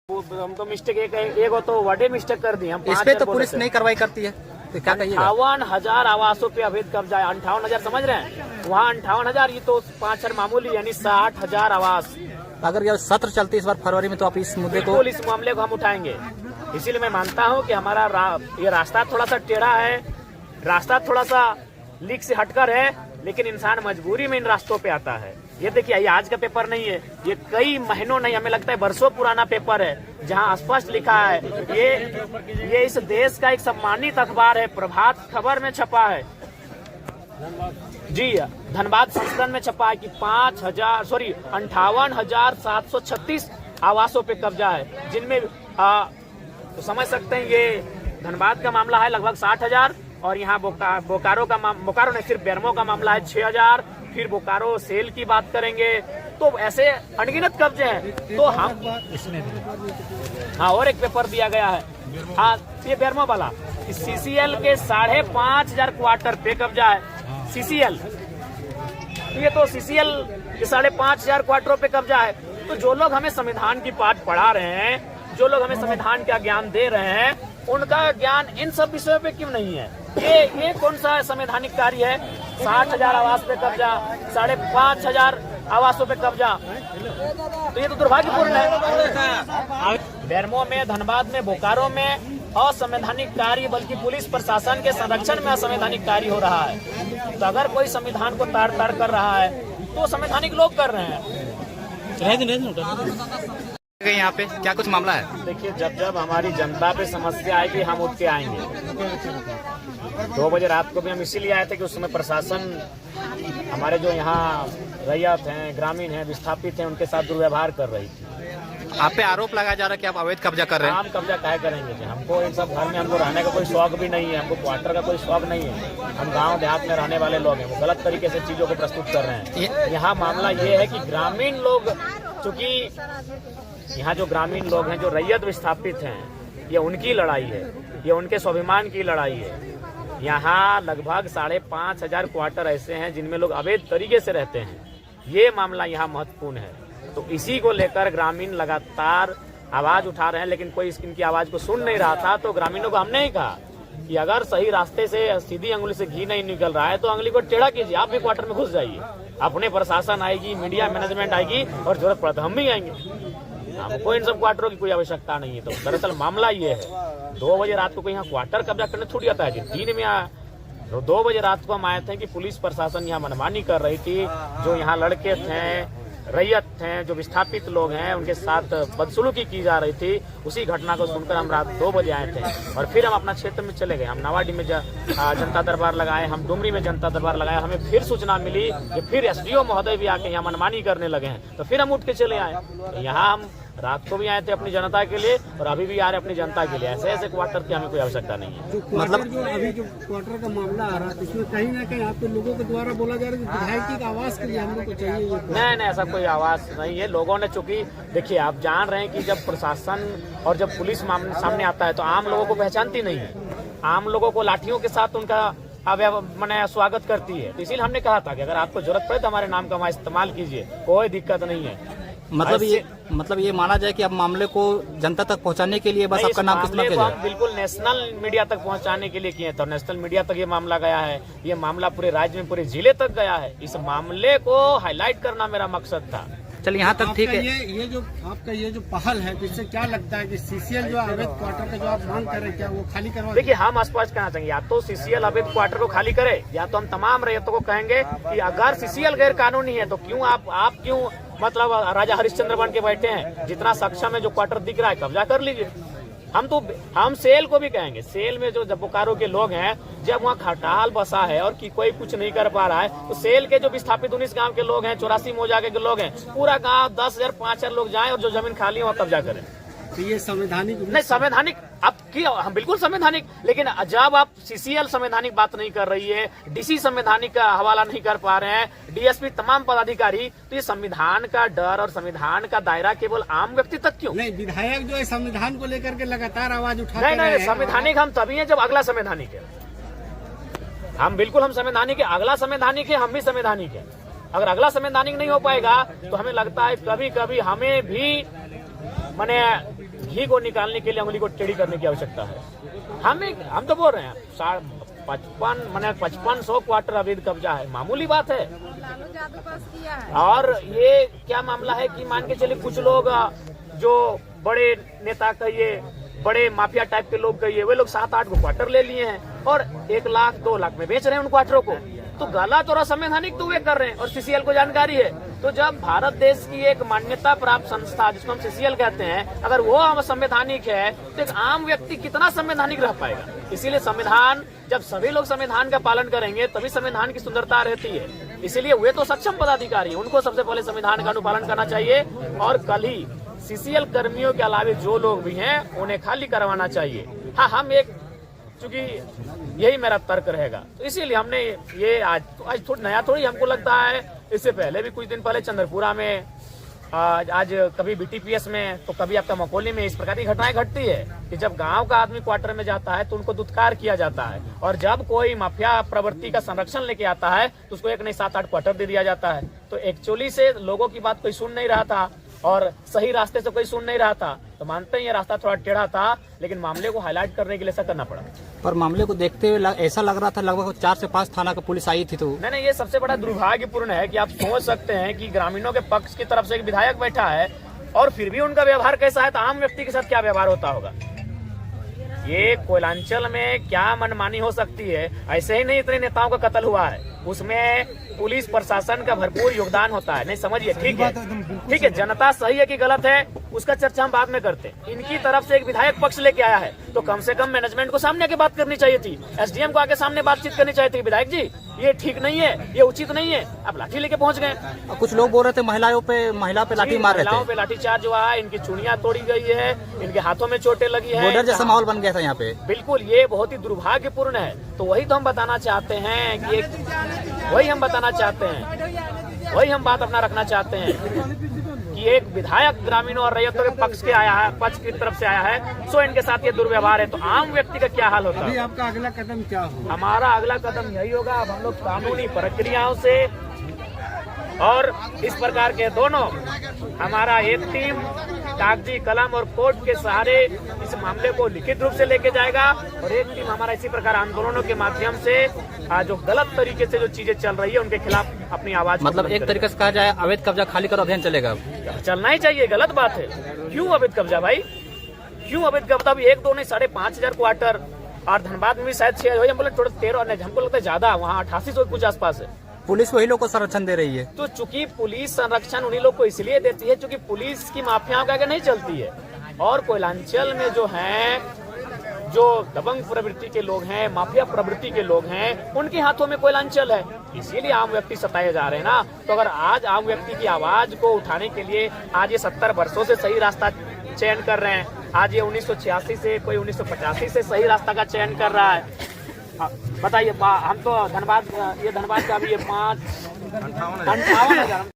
हम तो मिस्टेक एक हो तो वर्डे मिस्टेक कर दी हम। इस पे तो पुलिस नहीं कार्रवाई करती है, तो क्या कहिए? 58,000 आवासों पे अवैध कब्जा है। 58,000 समझ रहे हैं, वहाँ 58,000, ये तो 5 मामूली, यानी 60,000 आवास। अगर यह सत्र चलती इस बार फरवरी में तो आप इस मुद्दे को, बिल्कुल इस मामले को हम उठाएंगे। इसीलिए मैं मानता हूँ कि हमारा ये रास्ता थोड़ा सा टेढ़ा है, रास्ता थोड़ा सा लीक से हटकर है, लेकिन इंसान मजबूरी में इन रास्तों पे आता है। ये देखिए, ये आज का पेपर नहीं है, ये कई महीनों नहीं, हमें लगता है वर्षों पुराना पेपर है, जहां स्पष्ट लिखा है, ये इस देश का एक सम्मानित अखबार है, प्रभात खबर में छपा है जी, धनबाद संस्करण में छपा है कि 58,736 आवासों पे कब्जा है, जिनमें तो समझ सकते हैं ये धनबाद का मामला है लगभग 60,000, और यहाँ बोकारो नहीं, सिर्फ बेरमो का मामला है 6,000। फिर बोकारो सेल की बात करेंगे तो ऐसे अनगिनत कब्जे हैं। तो हम हाँ, और एक पेपर दिया गया है, हाँ ये बेरमो वाला, सीसीएल के 5,500 क्वार्टर पे कब्जा है। सीसीएल, ये तो सीसीएल के 5,500 क्वार्टरों पे कब्जा है। तो जो लोग हमें संविधान की पाठ पढ़ा रहे हैं, जो लोग हमें संविधान का ज्ञान दे रहे हैं, उनका ज्ञान इन सब विषयों पे क्यों नहीं है? ये कौन सा संवैधानिक कार्य है? 60,000 आवास पे कब्जा, 5,500 आवासों पे कब्जा, तो ये तो दुर्भाग्यपूर्ण है। बेरमो में, धनबाद में, बोकारो में असंवैधानिक कार्य, बल्कि पुलिस प्रशासन के संरक्षण में असंवैधानिक कार्य हो रहा है। तो अगर कोई संविधान को तार कर रहा है तो संवैधानिक लोग कर रहे हैं। यहाँ पे क्या कुछ मामला है? देखिए, जब हमारी जनता पे समस्या आएगी, हम उठ के आएंगे। 2 बजे रात को भी हम इसीलिए आए थे कि उस समय प्रशासन हमारे जो यहाँ रैयत हैं, ग्रामीण हैं, विस्थापित हैं, उनके साथ दुर्व्यवहार कर रही थी। आप पे आरोप लगाया जा रहा है कि आप अवैध कब्जा कर रहे हैं। हम कब्जा काहे करेंगे जी? हमको इन सब घर में हमको रहने का कोई शौक भी नहीं है, हमको क्वार्टर का कोई शौक नहीं है। हम गांव देहात में रहने वाले लोग हैं, वो गलत तरीके से चीजों को प्रस्तुत कर रहे हैं। यहाँ मामला ये है कि ग्रामीण लोग, चूंकि यहाँ जो ग्रामीण लोग हैं, जो रैयत विस्थापित हैं, ये उनकी लड़ाई है, ये उनके स्वाभिमान की लड़ाई है। यहाँ लगभग 5,500 क्वार्टर ऐसे हैं जिनमें लोग अवैध तरीके से रहते हैं। ये मामला यहाँ महत्वपूर्ण है। तो इसी को लेकर ग्रामीण लगातार आवाज उठा रहे हैं, लेकिन कोई इनकी आवाज को सुन नहीं रहा था। तो ग्रामीणों को हमने ही कहा कि अगर सही रास्ते से सीधी अंगुली से घी नहीं निकल रहा है तो अंगुली को टेढ़ा कीजिए, आप भी क्वार्टर में घुस जाइए। अपने प्रशासन आएगी, मीडिया मैनेजमेंट आएगी, और जरूरत पड़े तो हम भी आएंगे। हमको इन सब क्वार्टरों की कोई आवश्यकता नहीं है। तो दरअसल मामला ये है, 2 बजे रात को कोई यहाँ क्वार्टर कब्जा करने थोड़ी आता है कि दिन में आया। 2 बजे रात को हम आए थे कि पुलिस प्रशासन यहाँ मनमानी कर रही थी। जो यहाँ लड़के थे, रैयत थे, जो विस्थापित लोग हैं, उनके साथ बदसलूकी की जा रही थी। उसी घटना को सुनकर हम रात 2 बजे आए थे, और फिर हम अपना क्षेत्र में चले गए। हम नवाडी में जनता दरबार लगाए, हम डुमरी में जनता दरबार लगाए। हमें फिर सूचना मिली कि फिर एसडीओ महोदय भी आके यहाँ मनमानी करने लगे हैं, तो फिर हम उठ के चले आए। तो यहाँ हम रात को भी आए थे अपनी जनता के लिए, और अभी भी आ रहे अपनी जनता के लिए। ऐसे क्वार्टर की हमें कोई आवश्यकता नहीं है। मतलब जो अभी जो क्वार्टर का मामला आ रहा है, इसमें कहीं ना कहीं आपके लोगों के द्वारा बोला जा रहा है कि विधायक की आवाज के लिए हम लोग को चाहिए। नहीं, ऐसा कोई आवाज नहीं है। लोगों ने, चूंकि देखिए, आप जान रहे हैं कि जब प्रशासन और जब पुलिस सामने आता है तो आम लोगों को पहचानती नहीं है। आम लोगों को लाठियों के साथ उनका मैंने स्वागत करती है। तो इसीलिए हमने कहा था कि अगर आपको जरूरत पड़े तो हमारे नाम का वहाँ इस्तेमाल कीजिए, कोई दिक्कत नहीं है। मतलब ये माना जाए कि अब मामले को जनता तक पहुंचाने के लिए बस आपका नाम इस्तेमाल किया जाए। बिल्कुल नेशनल मीडिया तक पहुंचाने के लिए किए, तो नेशनल मीडिया तक ये मामला गया है। ये मामला पूरे राज्य में, पूरे जिले तक गया है। इस मामले को हाईलाइट करना मेरा मकसद था। चलिए, यहाँ तक ठीक है। ये जो आपका ये जो पहल है, इससे क्या लगता है कि सीसीएल जो अवैध क्वार्टर का जो आप मांग कर रहे हैं, क्या वो खाली करवा? देखिए, हम स्पष्ट कहना चाहेंगे, या तो सीसीएल अवैध क्वार्टर को खाली करे, या तो हम तमाम रैयतों को कहेंगे कि अगर सीसीएल गैर कानूनी है तो क्यों आप क्यों मतलब राजा हरिश्चंद्र बन के बैठे हैं? जितना सक्षम है, जो क्वार्टर दिख रहा है, कब्जा कर लीजिए। हम सेल को भी कहेंगे, सेल में जो बोकारो के लोग हैं, जब वहाँ खटाल बसा है और कि कोई कुछ नहीं कर पा रहा है, तो सेल के जो विस्थापित 19 गांव के लोग हैं, 84 मौजाके के लोग हैं, पूरा गांव 10,000 5,000 लोग जाएं और जो जमीन खाली है वहाँ कब्जा करें। तो ये संवैधानिक नहीं, संवैधानिक अब की हम बिल्कुल संवैधानिक, लेकिन जब आप सीसीएल संवैधानिक बात नहीं कर रही है, डीसी संवैधानिक का हवाला नहीं कर पा रहे हैं, डीएसपी तमाम पदाधिकारी, तो ये संविधान का डर और संविधान का दायरा केवल आम व्यक्ति तक क्यों? नहीं, विधायक जो है संविधान को लेकर के लगातार आवाज उठा नहीं, संवैधानिक हम तभी है जब अगला संवैधानिक है। हम संवैधानिक है, अगला संवैधानिक है, हम भी संवैधानिक है। अगर अगला संवैधानिक नहीं हो पाएगा तो हमें लगता है कभी कभी हमें भी घी को निकालने के लिए उंगली को टेढ़ी करने की आवश्यकता है। हम तो बोल रहे हैं 5500 क्वार्टर अवैध कब्जा है, मामूली बात है। और ये क्या मामला है कि मान के चलिए कुछ लोग जो बड़े नेता कहिए, बड़े माफिया टाइप के लोग कहिए, वे लोग 7-8 क्वार्टर ले लिए हैं और 1 लाख 2 लाख में बेच रहे हैं उन क्वार्टरों को। तो गलत और असंवैधानिक तो वे कर रहे हैं और सीसीएल को जानकारी है। तो जब भारत देश की एक मान्यता प्राप्त संस्था जिसको हम सीसीएल कहते हैं, अगर वो संवैधानिक है तो एक आम व्यक्ति कितना संवैधानिक रह पाएगा। इसीलिए संविधान, जब सभी लोग संविधान का पालन करेंगे तभी संविधान की सुंदरता रहती है। इसीलिए वे तो सक्षम पदाधिकारी हैं, उनको सबसे पहले संविधान का अनुपालन करना चाहिए और कल ही सीसीएल कर्मियों के अलावा जो लोग भी हैं उन्हें खाली करवाना चाहिए। हाँ, हम एक, चूंकि यही मेरा तर्क रहेगा, तो इसीलिए हमने ये आज थोड़ा नया थोड़ी हमको लगता है। इससे पहले भी कुछ दिन पहले चंद्रपुरा में, आज कभी बीटीपीएस में तो कभी आपका मकोली में इस प्रकार की घटनाएं घटती है कि जब गांव का आदमी क्वार्टर में जाता है तो उनको दुत्कार किया जाता है और जब कोई माफिया प्रवृत्ति का संरक्षण लेके आता है तो उसको 1 नहीं 7-8 क्वार्टर दे दिया जाता है। तो एक्चुअली से लोगों की बात कोई सुन नहीं रहा था और सही रास्ते से कोई सुन नहीं रहा था, तो मानते हैं ये रास्ता थोड़ा टेढ़ा था, लेकिन मामले को हाईलाइट करने के लिए ऐसा करना पड़ा। पर मामले को देखते हुए ऐसा लग रहा था लगभग 4 से 5 थाना का पुलिस आई थी। तो नहीं, ये सबसे बड़ा दुर्भाग्यपूर्ण है कि आप सोच सकते हैं कि ग्रामीणों के पक्ष की तरफ से एक विधायक बैठा है और फिर भी उनका व्यवहार कैसा है, तो आम व्यक्ति के साथ क्या व्यवहार होता होगा। ये कोयलांचल में क्या मनमानी हो सकती है। ऐसे ही नहीं इतने नेताओं का कत्ल हुआ है, उसमें पुलिस प्रशासन का भरपूर योगदान होता है। नहीं समझिए, ठीक है, जनता सही है कि गलत है उसका चर्चा हम बाद में करते हैं। इनकी तरफ से एक विधायक पक्ष लेके आया है तो कम से कम मैनेजमेंट को सामने आके बात करनी चाहिए थी, एसडीएम को आके सामने बातचीत करनी चाहिए थी। विधायक जी, ये ठीक नहीं है, ये उचित नहीं है, आप लाठी लेके पहुंच गए। कुछ लोग बोल रहे थे महिला पे लाठी मार रहे थे, महिलाओं पे लाठीचार्ज हुआ है, इनकी चूड़ियां तोड़ी गई है, इनके हाथों में चोटें लगी है, बॉर्डर जैसा माहौल बन गया था यहाँ पे। बिल्कुल, ये बहुत ही दुर्भाग्यपूर्ण है। तो वही तो हम बताना चाहते हैं कि वही हम बताना चाहते हैं, वही हम बात अपना रखना चाहते हैं कि एक विधायक ग्रामीणों और रैयतों के पक्ष की तरफ से आया है, सो इनके साथ ये दुर्व्यवहार है, तो आम व्यक्ति का क्या हाल होता है। आपका अगला कदम क्या होगा? हमारा अगला कदम यही होगा, अब हम लोग कानूनी प्रक्रियाओं से और इस प्रकार के दोनों, हमारा एक टीम कागजी कलम और कोर्ट के सहारे इस मामले को लिखित रूप से लेके जाएगा और एक टीम हमारा इसी प्रकार आंदोलनों के माध्यम से जो गलत तरीके से जो चीजें चल रही है उनके खिलाफ अपनी आवाज, मतलब एक तरीके से कहा जाए अवैध कब्जा खाली करो अभियान चलेगा। चलना ही चाहिए, गलत बात है। क्यों अवैध कब्जा भाई, क्यों अवैध कब्जा? 1, 2 नहीं 5,500 क्वार्टर और धनबाद में भी शायद 6, हम बोले थोड़ा 13, हमको लगता है ज्यादा, वहाँ 8800 कुछ आसपास है। पुलिस वही लोग को संरक्षण दे रही है। तो चूंकि पुलिस संरक्षण उन्हीं लोग को इसलिए देती है क्योंकि पुलिस की माफियाओं का आगे नहीं चलती है और कोयलांचल में जो है, जो दबंग प्रवृत्ति के लोग हैं, माफिया प्रवृत्ति के लोग हैं, उनके हाथों में कोयलांचल है, इसीलिए आम व्यक्ति सताए जा रहे हैं ना। तो अगर आज आम व्यक्ति की आवाज को उठाने के लिए आज ये 70 वर्षों से सही रास्ता चयन कर रहे हैं, आज ये 1986 से, कोई 1985 से सही रास्ता का चयन कर रहा है। बताइए, हम तो धनबाद का भी ये 58,000